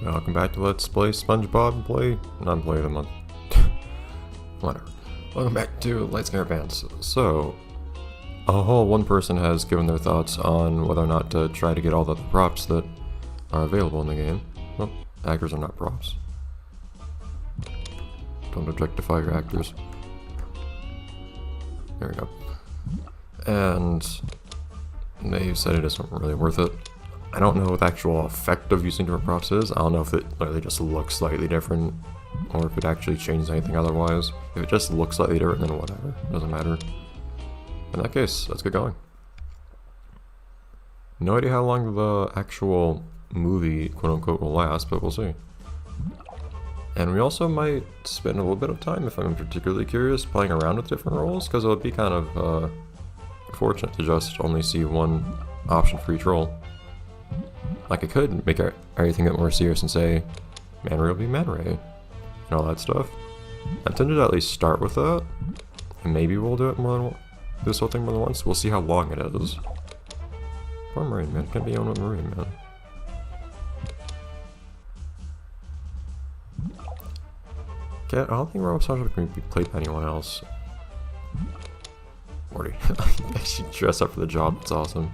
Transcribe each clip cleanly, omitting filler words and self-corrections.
Welcome back to Let's Play Spongebob not play of the month. Whatever. Welcome back to Lights Camera Pants. So, a whole one person has given their thoughts on whether or not to try to get all the props that are available in the game. Well, actors are not props. Don't objectify your actors. There we go. And they said it isn't really worth it. I don't know what the actual effect of using different props is. I don't know if it literally just looks slightly different, or if it actually changes anything otherwise. If it just looks slightly different, then whatever. Doesn't matter. In that case, let's get going. No idea how long the actual movie, quote-unquote, will last, but we'll see. And we also might spend a little bit of time, if I'm particularly curious, playing around with different roles, because it would be kind of fortunate to just only see one option for each role. Like, I could make everything a bit more serious and say, Man Ray will be Man Ray, and all that stuff. I tend to at least start with that, and maybe we'll do it more than this whole thing more than once. We'll see how long it is. Poor Marine Man, can't be on with Marine Man. Okay, I don't think Robo Spongebob can be played by anyone else. Morty, she dressed up for the job, it's awesome.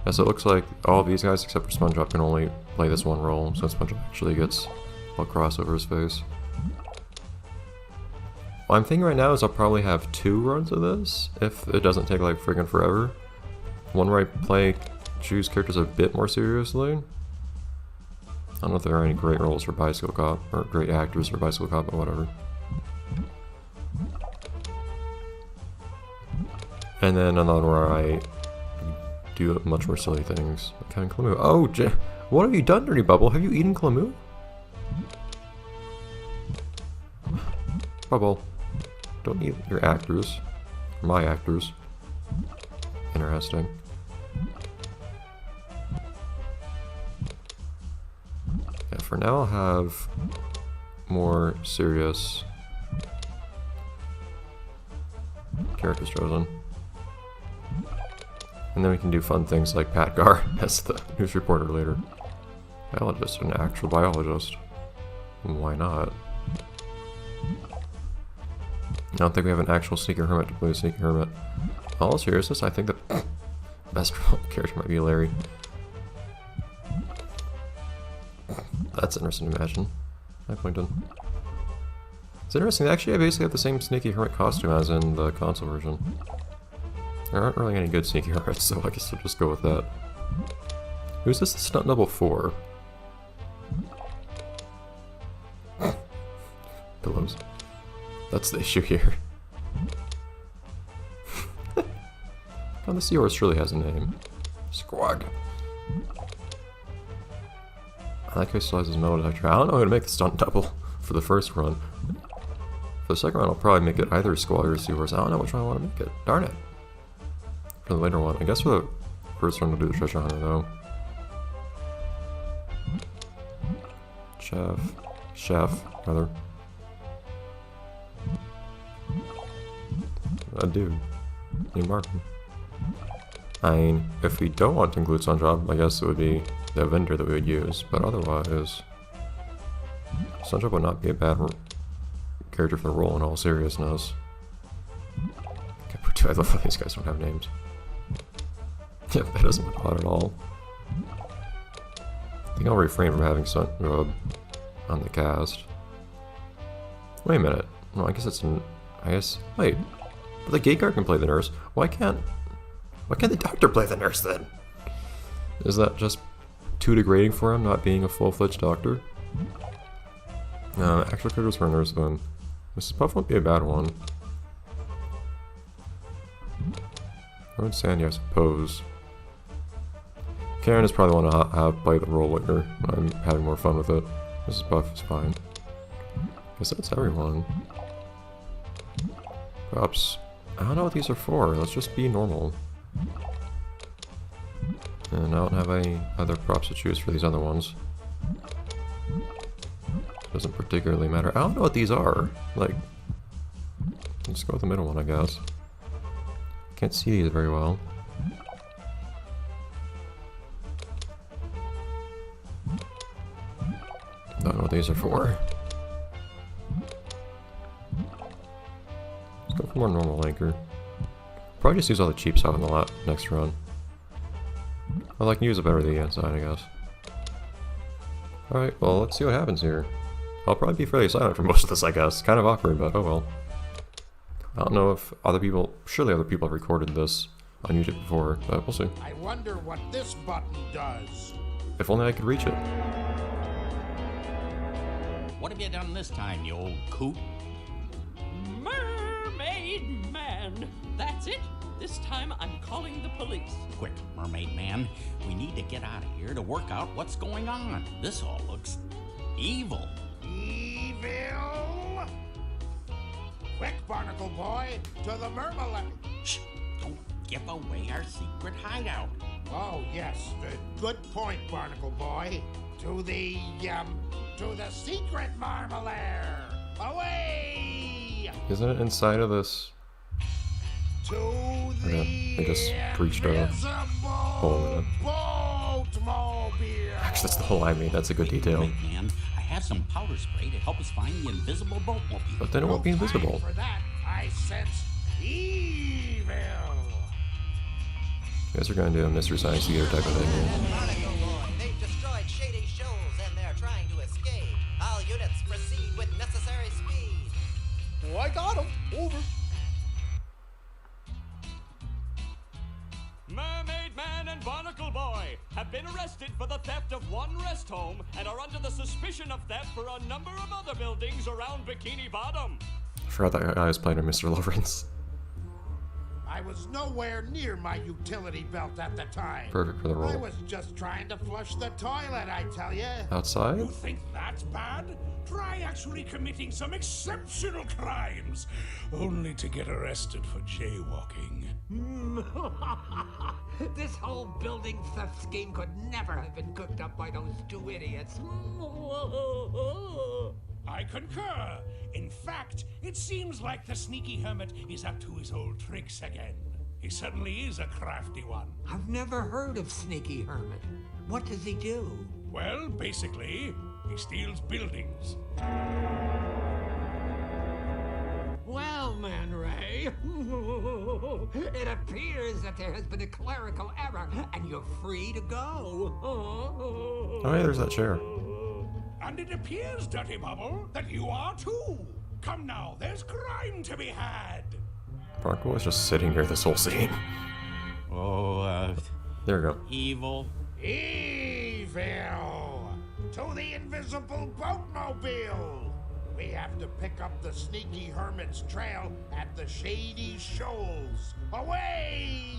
Yeah, so it looks like all of these guys except for SpongeBob can only play this one role, so SpongeBob actually gets a cross over his face. What I'm thinking right now is I'll probably have 2 runs of this, if it doesn't take like friggin' forever. One where I choose characters a bit more seriously. I don't know if there are any great roles for Bicycle Cop, or great actors for Bicycle Cop, but whatever. And then another where I do much more silly things. Like having Clamu. Oh, what have you done, Dirty Bubble? Have you eaten Clamu? Bubble, don't eat your actors. My actors. Interesting. Yeah, for now I'll have more serious characters chosen. And then we can do fun things like Pat Gar as the news reporter later. Biologist, an actual biologist. Why not? I don't think we have an actual Sneaky Hermit to play a Sneaky Hermit. In all seriousness, I think the best character might be Larry. That's interesting to imagine. Hi, Plankton. It's interesting, actually I basically have the same Sneaky Hermit costume as in the console version. There aren't really any good Sneaky Hermits, so I guess I'll just go with that. Who's this stunt double for? Pillows. That's the issue here. Oh, the seahorse surely has a name. Squawk. I like how he still has his metal detector. I don't know how to make the stunt double for the first run. For the second run, I'll probably make it either Squawk or Seahorse. I don't know which one I want to make it. Darn it. For the later one. I guess for the first one, we'll do the treasure hunter, though. Chef, rather. A dude. Named Martin. I mean, if we don't want to include SpongeBob, I guess it would be the vendor that we would use, but otherwise, SpongeBob would not be a bad character for the role in all seriousness. I love how these guys don't have names. Yeah, that doesn't look odd at all. I think I'll refrain from having SpongeBob on the cast. Wait a minute. No, I guess it's wait. But the gay guard can play the nurse. Why can't the doctor play the nurse then? Is that just too degrading for him, not being a full-fledged doctor? Actual characters for a nurse then. Mrs. Puff won't be a bad one. Or in Sandy, I suppose. Karen is probably the one to have play the role later. I'm having more fun with it. Mrs. Puff is fine. Guess that's everyone. Props. I don't know what these are for. Let's just be normal. And I don't have any other props to choose for these other ones. Doesn't particularly matter. I don't know what these are. Like, let's go with the middle one, I guess. Can't see these very well. Don't know what these are for. Let's go for more normal anchor. Probably just use all the cheap stuff in the next run. Well, I can use it better the inside, I guess. Alright, well, let's see what happens here. I'll probably be fairly silent for most of this, I guess. Kind of awkward, but oh well. I don't know if other people... Surely other people have recorded this on YouTube before, but we'll see. I wonder what this button does. If only I could reach it. What have you done this time, you old coot? Mermaid Man! That's it! This time I'm calling the police. Quick, Mermaid Man. We need to get out of here to work out what's going on. This all looks evil. Evil! Quick, Barnacle Boy, to the Mermaid. Shh! Don't give away our secret hideout. Oh, yes. Good point, Barnacle Boy. To the secret Marmalair. Away! Isn't it inside of this? To Okay, I just breached a hole in it. Boatmobile. Actually, that's the hole I made. That's a good detail. Mermaid Man, I have some powder spray to help us find the invisible boatmobile. But then it won't be invisible. For that, I sense evil. You guys are going to do a Mr. Science Theater type of thing here. Barnacle Boy, they've destroyed Shady Shoals and they're trying to escape. All units proceed with necessary speed. Oh, I got him. Over. Mermaid Man and Barnacle Boy have been arrested for the theft of one rest home and are under the suspicion of theft for a number of other buildings around Bikini Bottom. I forgot that guy was playing with Mr. Lawrence. I was nowhere near my utility belt at the time. Perfect for the I role. was just trying to flush the toilet, I tell you. Outside? You think that's bad? Try actually committing some exceptional crimes, only to get arrested for jaywalking. This whole building theft scheme could never have been cooked up by those two idiots. I concur. In fact, it seems like the sneaky hermit is up to his old tricks again. He certainly is a crafty one. I've never heard of Sneaky Hermit. What does he do? Well, basically, he steals buildings. Well, Man Ray, it appears that there has been a clerical error and you're free to go. Oh, hey, there's that chair. And it appears, Dirty Bubble, that you are too. Come now, there's crime to be had. Barnacle was just sitting here this whole scene. Oh, There we go. evil. Evil! To the invisible boatmobile! We have to pick up the sneaky hermit's trail at the Shady Shoals. Away!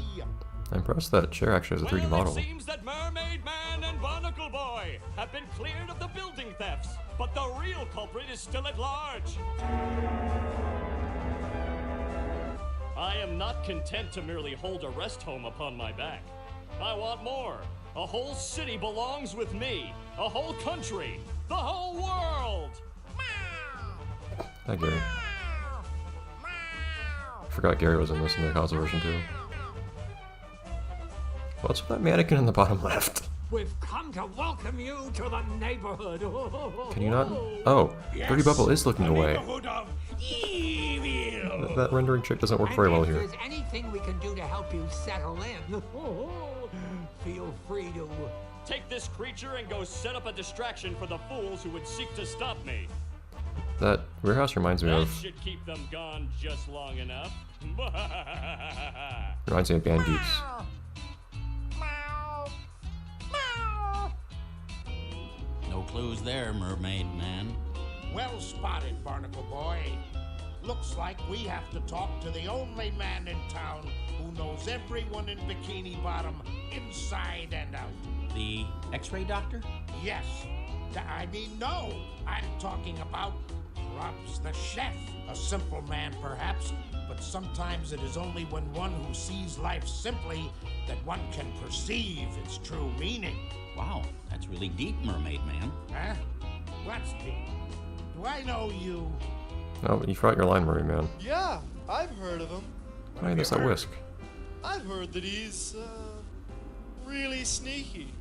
I'm impressed that chair actually has a 3D model. It seems that Mermaid Man and Barnacle Boy have been cleared of the building thefts, but the real culprit is still at large. I am not content to merely hold a rest home upon my back. I want more. A whole city belongs with me. A whole country. The whole world. Hi, Gary. I forgot Gary was in this in the console version too. What's with that mannequin in the bottom left? We've come to welcome you to the neighborhood. Can you not? Oh, Dirty Bubble is looking the away. neighborhood of evil. That rendering trick doesn't work And very well if here. there's anything we can do to help you settle in, feel free to. Take this creature and go set up a distraction for the fools who would seek to stop me. That warehouse reminds me That of should keep them gone just long enough. reminds me of Band Geeks. No clues there, Mermaid Man. Well spotted, Barnacle Boy. Looks like we have to talk to the only man in town who knows everyone in Bikini Bottom inside and out. The X-ray doctor? Yes. I mean, no. I'm talking about Props the chef. A simple man, perhaps, but sometimes it is only when one who sees life simply that one can perceive its true meaning. Wow, that's really deep, Mermaid Man. Huh? What's deep? Do I know you? Oh, but you forgot your line, Murray, man. Yeah, I've heard of him. Hey, there's that whisk. I've heard that he's, really sneaky.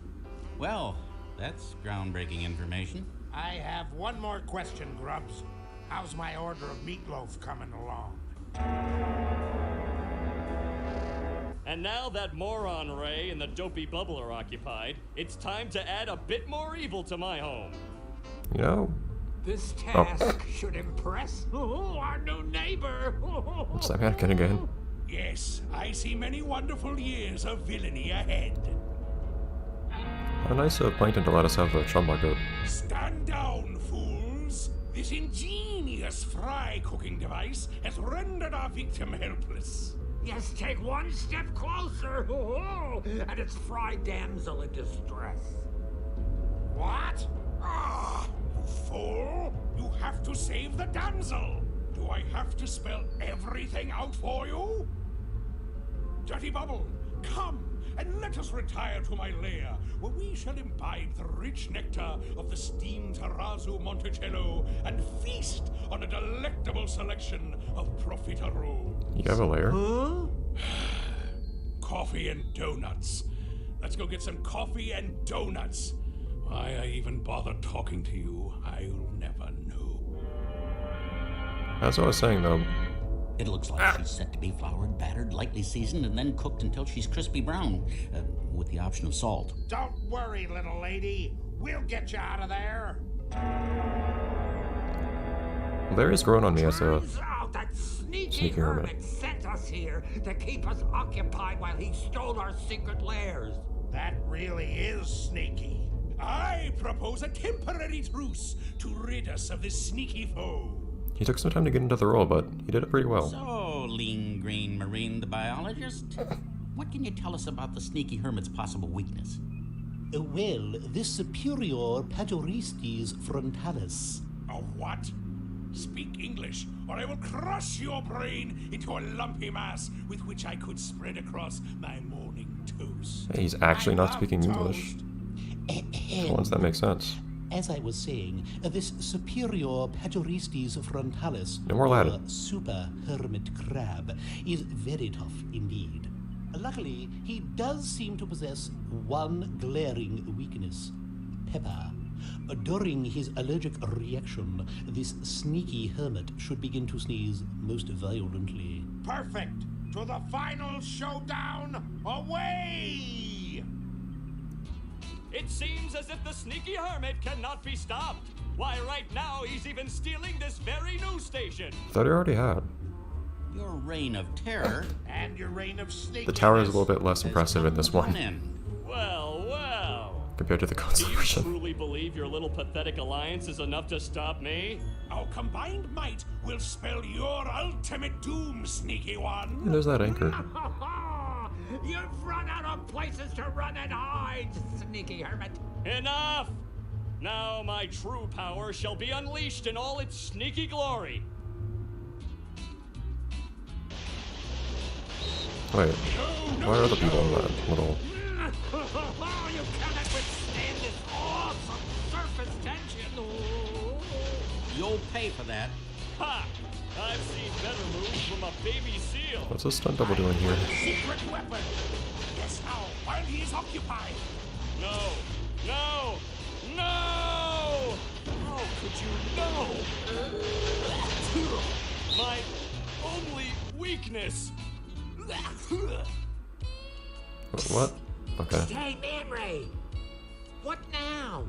Well, that's groundbreaking information. I have one more question, Grubs. How's my order of meatloaf coming along? And now that Moron Ray and the Dopey Bubble are occupied, it's time to add a bit more evil to my home. You know, This task should impress our new neighbor. it's that mannequin again. Yes, I see many wonderful years of villainy ahead. How nice of Plankton to let us have the chum bucket. Stand down, fools! This ingenious fry cooking device has rendered our victim helpless. Yes, take one step closer, and it's Fry Damsel in Distress. What? Ah, you fool! You have to save the damsel! Do I have to spell everything out for you? Dirty Bubble, come and let us retire to my lair, where we shall imbibe the rich nectar of the steamed Terrazzo Monticello and feast on a delectable selection of profiterole. You have a lair? Coffee and donuts. Let's go get some coffee and donuts. Why I even bother talking to you, I'll never know. That's what I was saying though. It looks like she's set to be floured, battered, lightly seasoned, and then cooked until she's crispy brown, with the option of salt. Don't worry, little lady. We'll get you out of there. Well, there is growing on me as a Turns out that sneaky Sneaky hermit. hermit sent us here to keep us occupied while he stole our secret lairs. That really is sneaky. I propose a temporary truce to rid us of this sneaky foe. He took some time to get into the role, but he did it pretty well. So, Lean Green Marine the biologist, what can you tell us about the sneaky hermit's possible weakness? Well, this superior pagoristes frontalis. A what? Speak English, or I will crush your brain into a lumpy mass with which I could spread across my morning toast. Hey, he's actually I not love speaking English. toast. For once that makes sense. As I was saying, this superior pagoristes frontalis, No more Latin. or super hermit crab, is very tough indeed. Luckily, he does seem to possess one glaring weakness: pepper. During his allergic reaction, this sneaky hermit should begin to sneeze most violently. Perfect. To the final showdown. Away! It seems as if the sneaky hermit cannot be stopped. Why, right now he's even stealing this very news station. Thought he already had. Your reign of terror And your reign of sneakiness. The tower is a little bit less has impressive in this come to an one end. Well, well. compared to the Do console you version. truly believe your little pathetic alliance is enough to stop me? Our combined might will spell your ultimate doom, sneaky one. And there's that anchor. You've run out of places to run and hide, sneaky hermit. Enough! Now my true power shall be unleashed in all its sneaky glory. Wait, why are other people in that little... You cannot withstand this awesome surface tension. You'll pay for that. Ha! I've seen better moves from a baby seal. What's this stunt double doing here? Secret weapon. Yes, now, while he is occupied. No! No! No! How could you know? My only weakness. What? Okay. Hey, Man Ray. What now?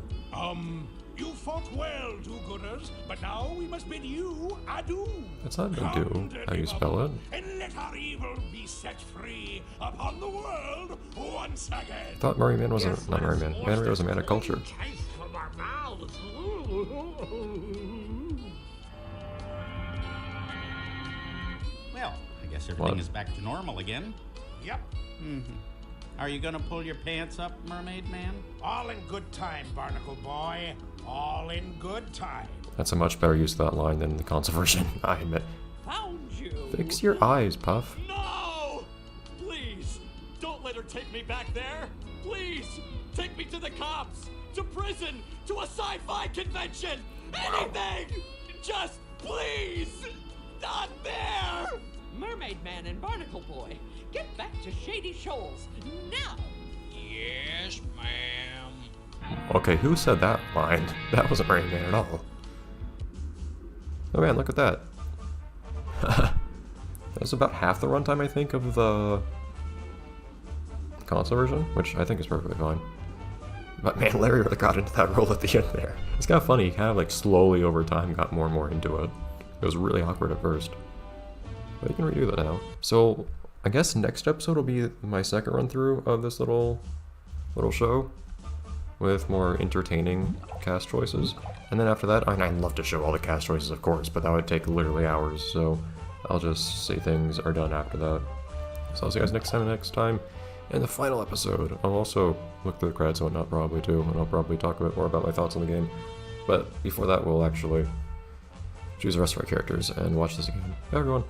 You fought well, do-gooders, but now we must bid you adieu. That's not Come, do. dirty How you spell bubble, it? And let our evil be set free upon the world once again. I thought Murray Man was a... Yes, not Murray Man. Man Ray was a man of culture. Taste from our mouths. Well, I guess everything What? is back to normal again. Yep. Are you gonna pull your pants up, Mermaid Man? All in good time, Barnacle Boy. All in good time. That's a much better use of that line than the console version, I admit. Found you! Fix your eyes, Puff. No! Please, don't let her take me back there. Please, take me to the cops, to prison, to a sci-fi convention. Anything! Just please! Not there! Mermaid Man and Barnacle Boy, get back to Shady Shoals now! Yes, ma'am. Okay, who said that line? That wasn't Rain Man at all. Oh man, look at that. That's about half the runtime, I think, of the console version, which I think is perfectly fine. But man, Larry really got into that role at the end there. It's kind of funny, he kind of like slowly over time got more and more into it. It was really awkward at first. But you can redo that now. So, I guess next episode will be my second run through of this little show with more entertaining cast choices. And then after that, I'd love to show all the cast choices, of course, but that would take literally hours, so I'll just say things are done after that. So I'll see you guys next time. In the final episode, I'll also look through the credits and whatnot probably too, and I'll probably talk a bit more about my thoughts on the game. But before that, we'll actually choose the rest of our characters and watch this again. Bye everyone!